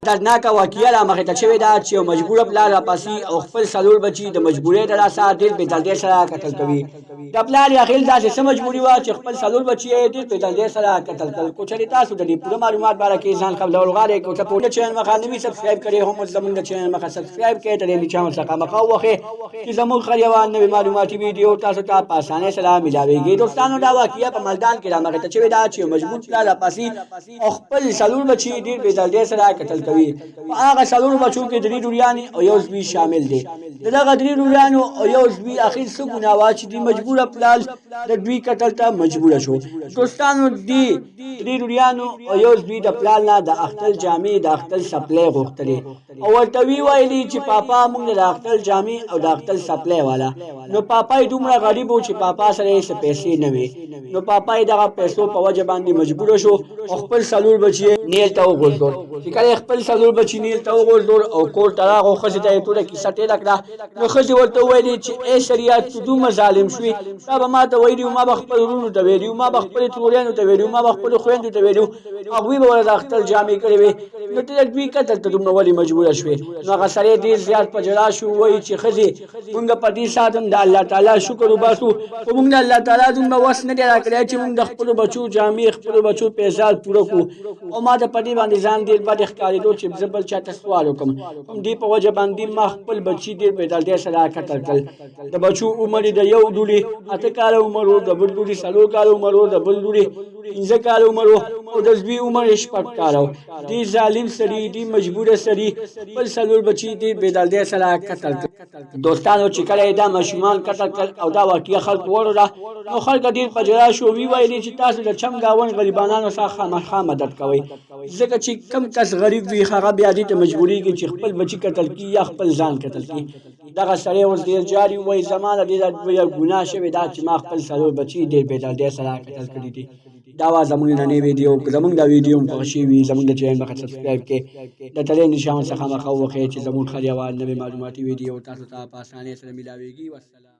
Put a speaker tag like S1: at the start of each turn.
S1: دردناکه واقعه را مخې ته شوې ده چې یو مجبوره پلار راپاسي او خپل څلور بچي د مجبورۍ د لاسه ډېر بېدردۍ سره قتل کوي. د پلار یا خیل داسې څه مجبوري وه چې خپل څلور بچي یې ډېر بېدردۍ سره قتل کړل. کو چېرې تاسو د دې پوره معلومات باره کې ځان خبرول غواړئ که ورته پوره چینل مخه نه وي سبسکرایب کړی هم زموږ د چینل مخه سبسکرایب کړئ تر دې چینل څخه مخه ووښئ چې زموږ هر یوه نوې معلوماتي ویډیو تاسو ته په اسانۍ سره میلاویږي. دوستانو دا واقعه په ملدان کې را مخې ته شوې ده چې یو مجبور پلار راپاسي او خپل څلور بچي ډېر بېدردۍ سره قتل کوي. په هغه څلورو بچو کې درې لوریانې او یو زوی شامل دی. د دغه درې لوریانو او یو زوی اخر څه ګناه وه چې د مجبوره پلار د دوی قتل ته مجبوره شو. دوستانو دې درې لوریانو او یو زوی د پلار نه د اختر جامې د اختر سپلۍ غوښتلې او ورته ویې ویلي چې پاپا موږ د اختر جامې او د اختر سپلۍ والا. نو پاپا یې دومره غریب و چې پاپا سره یې څه پیسې نه وې. نو پاپا یې دغه پیسو په وجه باندې مجبوره شو او خپل څلور بچي یې نیل ته وغورځول. چې کله خپل څلور بچي نیل ته وغورځول او کور ته راغو ښځې ته یې ټوله کیسه تېره کړه. نو ښځې ورته وویلې چې ای شریعت ته دومره ظالم شوې، تا به ما ته ویلي ما به خپل وروڼو ته ویلي ما به خپلې تروریانو ته ویلي ما به خپلو خویندو ته ویلي هغوی به ورته د اختر جامې کړې وې. نو ته د دوی قتل ته دومره ولې مجبوره شوې؟ نو هغه سړی ډېر زیات په ژړا شو، وایي چې ښځې مونږ په دې ساعت هم د الله تعالی شکر وباسو خو مونږ د الله تعالی دومره وس نه دی راکړی چې مونږ د خپلو بچو جامې خپلو بچو پیزار پوره کړو. او ما ته په دې باندې ځان ډېر بد ښکارېدو چې زه بل چاته سوال وکړم. همدې په وجه باندې ما خپل بچي ډېر بېدردۍ سره قتل کړل. د بچو عمر یې د یو لوري 8 کاله عمر و، د بل لوري 4 کاله عمر و، د بل لوري 15 کاله عمر و او د زوی عمر یې 6 کاله و. دې ظالم سړي دې مجبوره سړي خپل څلور بچي ډېر بېدردۍ سره قتل کړل. دوستانو چې کله یې دا ماشومان قتل کړل او دا واقعه خلکو واورېده نو خلک ډېر په ژړا شو. ویې ویلې چې تاسو د چم ګاونډ غریبانانو سره خامخا مدد کوئ، ځکه چې کم کس غریب وي هغه بیا دې ته مجبورېږي چې خپل بچي قتل کړي یا خپل ځان قتل کړي. دغه سړی اوس ډېر جاري وایي زما د دې ګناه شوې ده چې ما خپل څلور بچي ډېر بېدردۍ سره قتل کړي دي. دا وه زموږ نننۍ ویډیو. که زموږ دا ویډیو هم خوښه شوي وي زموږ د چینل مخه سبسکرایب کړئ، د تلې نشان څخه مخه ووښئ چې زموږ هر یوه نوې معلوماتي ویډیو تاسو ته په اسانۍ سره میلاویږي. والسلام.